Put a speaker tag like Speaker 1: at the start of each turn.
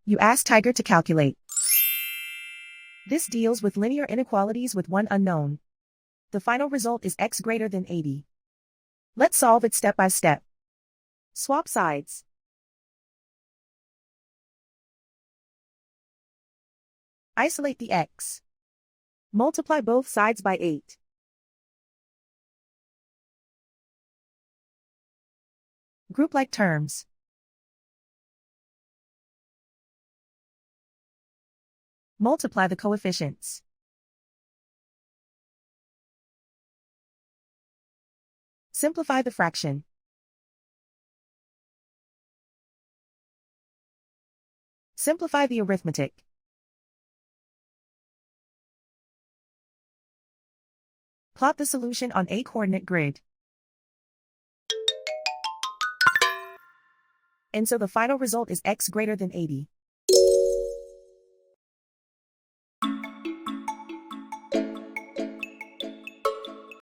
Speaker 1: You ask Tiger to calculate. This deals with linear inequalities with one unknown. The final result is x greater than 80. Let's solve it step by step. Swap sides. Isolate the x. Multiply both sides by 8. Group like terms. Multiply the coefficients. Simplify the fraction. Simplify the arithmetic. Plot the solution on a coordinate grid. And so the final result is x greater than 80.